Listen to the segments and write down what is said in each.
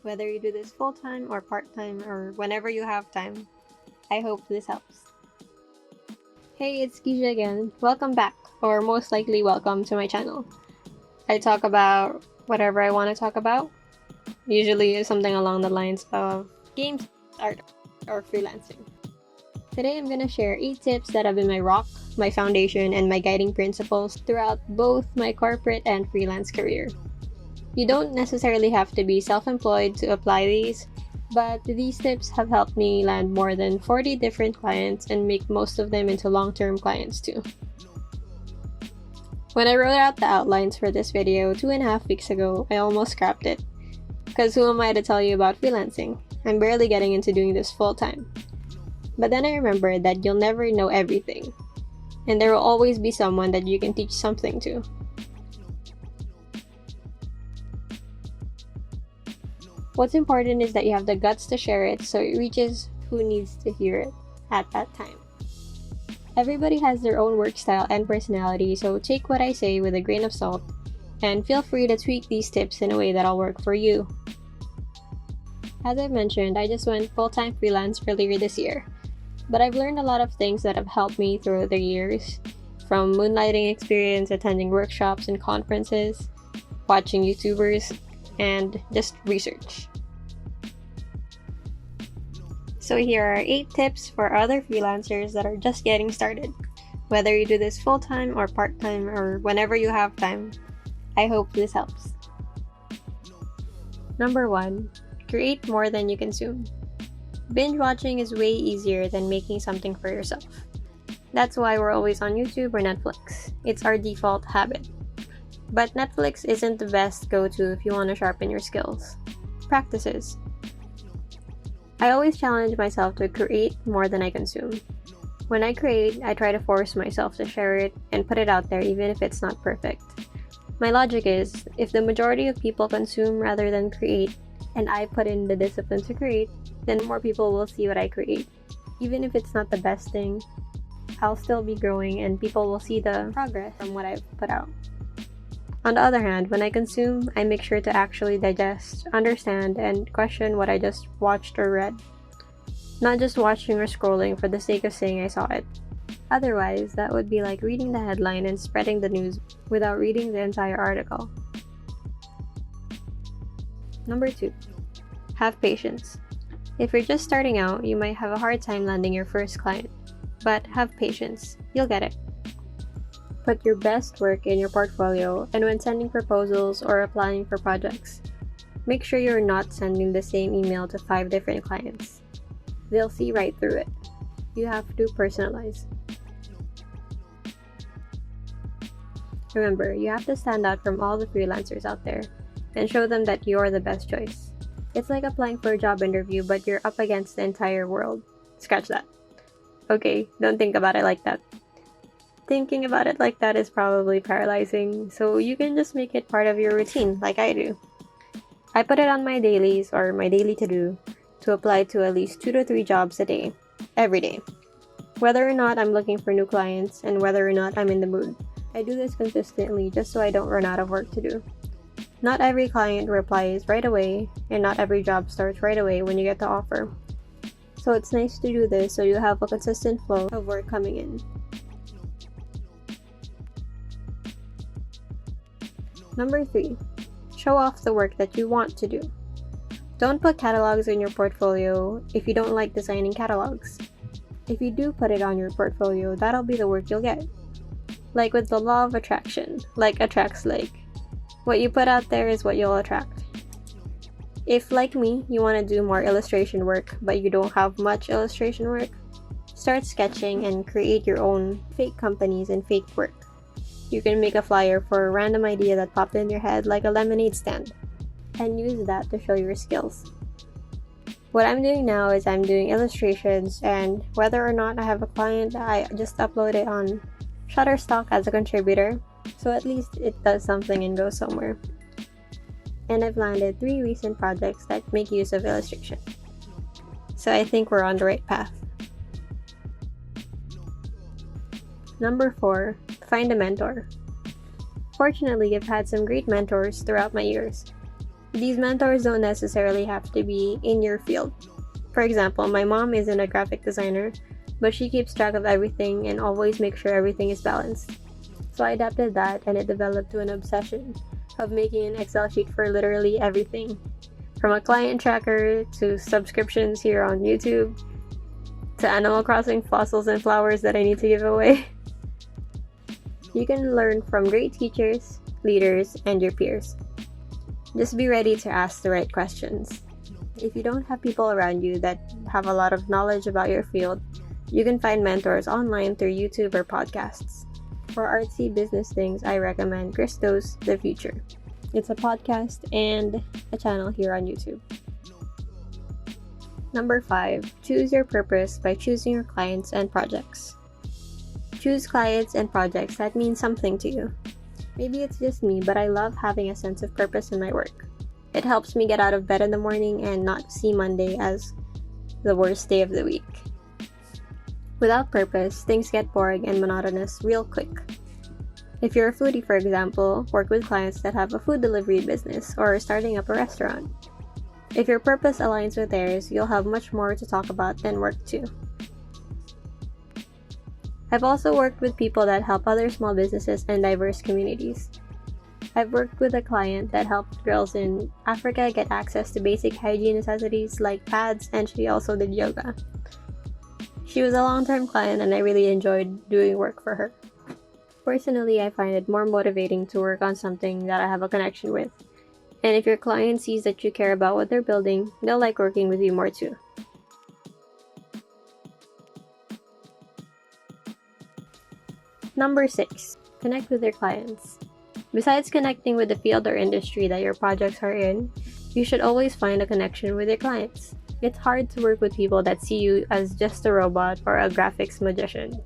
whether you do this full-time or part-time or whenever you have time. I hope this helps. Hey, it's Keisha again. Welcome back, or most likely welcome to my channel. I talk about whatever I want to talk about, usually something along the lines of games, art, or freelancing. Today I'm going to share 8 tips that have been my rock, my foundation, and my guiding principles throughout both my corporate and freelance career. You don't necessarily have to be self-employed to apply these, but these tips have helped me land more than 40 different clients and make most of them into long-term clients too. When I wrote out the outlines for this video 2.5 weeks ago, I almost scrapped it. Because who am I to tell you about freelancing? I'm barely getting into doing this full-time. But then I remembered that you'll never know everything, and there will always be someone that you can teach something to. What's important is that you have the guts to share it so it reaches who needs to hear it at that time. Everybody has their own work style and personality, so take what I say with a grain of salt, and feel free to tweak these tips in a way that'll work for you. As I mentioned, I just went full-time freelance earlier this year, but I've learned a lot of things that have helped me through the years, from moonlighting experience, attending workshops and conferences, watching YouTubers, and just research. So here are 8 tips for other freelancers that are just getting started. Whether you do this full-time or part-time or whenever you have time, I hope this helps. Number 1. Create more than you consume. Binge watching is way easier than making something for yourself. That's why we're always on YouTube or Netflix. It's our default habit. But Netflix isn't the best go-to if you want to sharpen your skills. Practices. I always challenge myself to create more than I consume. When I create, I try to force myself to share it and put it out there even if it's not perfect. My logic is, if the majority of people consume rather than create, and I put in the discipline to create, then more people will see what I create. Even if it's not the best thing, I'll still be growing and people will see the progress from what I've put out. On the other hand, when I consume, I make sure to actually digest, understand, and question what I just watched or read. Not just watching or scrolling for the sake of saying I saw it. Otherwise, that would be like reading the headline and spreading the news without reading the entire article. Number 2. Have patience. If you're just starting out, you might have a hard time landing your first client. But have patience. You'll get it. Put your best work in your portfolio, and when sending proposals or applying for projects, make sure you're not sending the same email to 5 different clients. They'll see right through it. You have to personalize. Remember, you have to stand out from all the freelancers out there and show them that you're the best choice. It's like applying for a job interview, but you're up against the entire world. Scratch that. Okay, don't think about it like that. Thinking about it like that is probably paralyzing, so you can just make it part of your routine, like I do. I put it on my dailies, or my daily to-do, to apply to at least 2 to 3 jobs a day, every day. Whether or not I'm looking for new clients, and whether or not I'm in the mood. I do this consistently just so I don't run out of work to do. Not every client replies right away, and not every job starts right away when you get the offer. So it's nice to do this so you have a consistent flow of work coming in. Number 3. Show off the work that you want to do. Don't put catalogs in your portfolio if you don't like designing catalogs. If you do put it on your portfolio, that'll be the work you'll get. Like with the law of attraction, like attracts like. What you put out there is what you'll attract. If, like me, you want to do more illustration work but you don't have much illustration work, start sketching and create your own fake companies and fake work. You can make a flyer for a random idea that popped in your head, like a lemonade stand, and use that to show your skills. What I'm doing now is I'm doing illustrations, and whether or not I have a client, I just upload it on Shutterstock as a contributor, so at least it does something and goes somewhere. And I've landed 3 recent projects that make use of illustration. So I think we're on the right path. Number 4, find a mentor. Fortunately, I've had some great mentors throughout my years. These mentors don't necessarily have to be in your field. For example, my mom isn't a graphic designer, but she keeps track of everything and always makes sure everything is balanced. So I adapted that, and it developed to an obsession of making an Excel sheet for literally everything. From a client tracker to subscriptions here on YouTube to Animal Crossing fossils and flowers that I need to give away. You can learn from great teachers, leaders, and your peers. Just be ready to ask the right questions. If you don't have people around you that have a lot of knowledge about your field, you can find mentors online through YouTube or podcasts. For artsy business things, I recommend Christo's The Future. It's a podcast and a channel here on YouTube. Number 5, choose your purpose by choosing your clients and projects. Choose clients and projects that mean something to you. Maybe it's just me, but I love having a sense of purpose in my work. It helps me get out of bed in the morning and not see Monday as the worst day of the week. Without purpose, things get boring and monotonous real quick. If you're a foodie, for example, work with clients that have a food delivery business or are starting up a restaurant. If your purpose aligns with theirs, you'll have much more to talk about than work too. I've also worked with people that help other small businesses and diverse communities. I've worked with a client that helped girls in Africa get access to basic hygiene necessities like pads, and she also did yoga. She was a long-term client and I really enjoyed doing work for her. Personally, I find it more motivating to work on something that I have a connection with. And if your client sees that you care about what they're building, they'll like working with you more too. Number 6, connect with your clients. Besides connecting with the field or industry that your projects are in, you should always find a connection with your clients. It's hard to work with people that see you as just a robot or a graphics magician.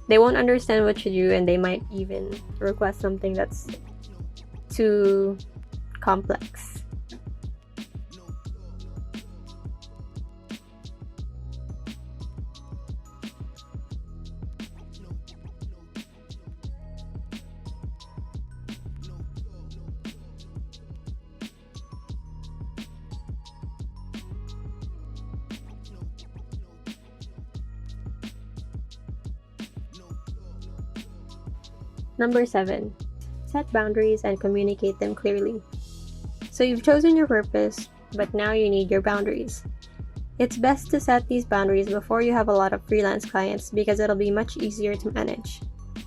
They won't understand what you do, and they might even request something that's too complex. Number 7, set boundaries and communicate them clearly. So you've chosen your purpose, but now you need your boundaries. It's best to set these boundaries before you have a lot of freelance clients because it'll be much easier to manage.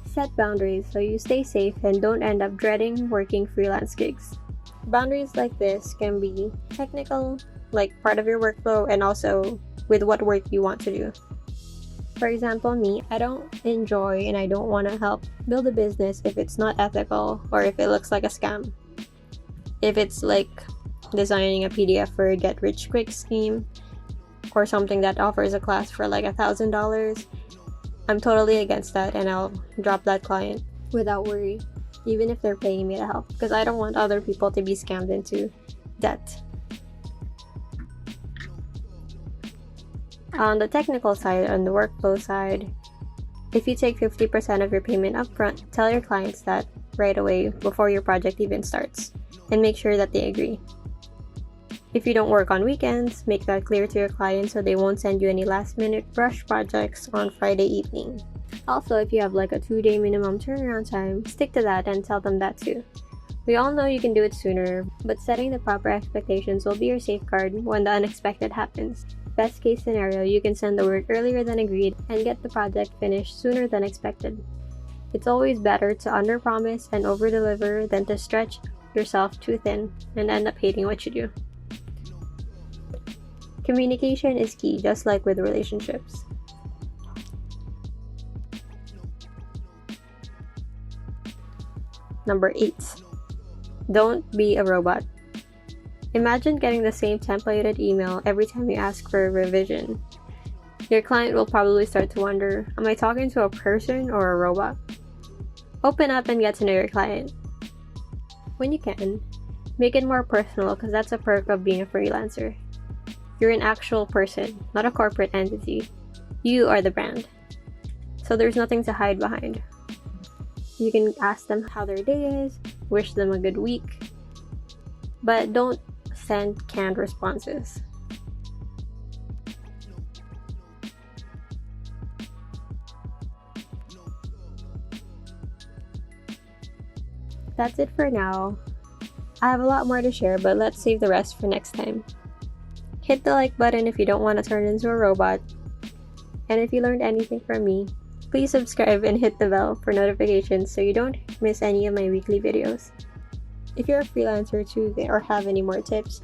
Set boundaries so you stay safe and don't end up dreading working freelance gigs. Boundaries like this can be technical, like part of your workflow, and also with what work you want to do. For example, me, I don't enjoy and I don't want to help build a business if it's not ethical or if it looks like a scam. If it's like designing a PDF for a get-rich-quick scheme or something that offers a class for like $1,000, I'm totally against that and I'll drop that client without worry, even if they're paying me to help, because I don't want other people to be scammed into debt. On the technical side, on the workflow side, if you take 50% of your payment upfront, tell your clients that right away before your project even starts, and make sure that they agree. If you don't work on weekends, make that clear to your clients so they won't send you any last-minute rush projects on Friday evening. Also, if you have like a 2-day minimum turnaround time, stick to that and tell them that too. We all know you can do it sooner, but setting the proper expectations will be your safeguard when the unexpected happens. Best case scenario, you can send the work earlier than agreed and get the project finished sooner than expected. It's always better to underpromise and overdeliver than to stretch yourself too thin and end up hating what you do. Communication is key, just like with relationships. Number 8, don't be a robot. Imagine getting the same templated email every time you ask for a revision. Your client will probably start to wonder, am I talking to a person or a robot? Open up and get to know your client. When you can, make it more personal because that's a perk of being a freelancer. You're an actual person, not a corporate entity. You are the brand. So there's nothing to hide behind. You can ask them how their day is, wish them a good week. but don't send canned responses. That's it for now. I have a lot more to share, but let's save the rest for next time. Hit the like button if you don't want to turn into a robot. And if you learned anything from me, please subscribe and hit the bell for notifications so you don't miss any of my weekly videos. If you're a freelancer too or have any more tips,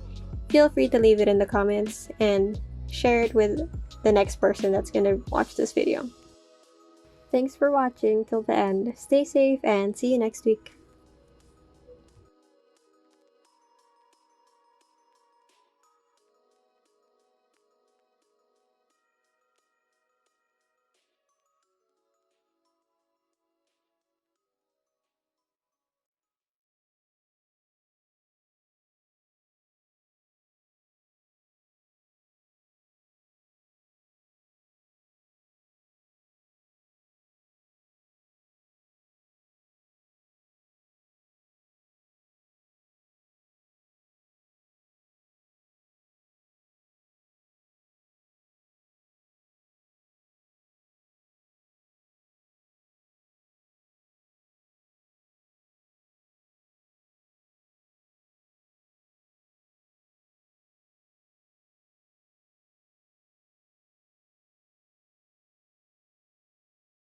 feel free to leave it in the comments and share it with the next person that's going to watch this video. Thanks for watching till the end. Stay safe and see you next week.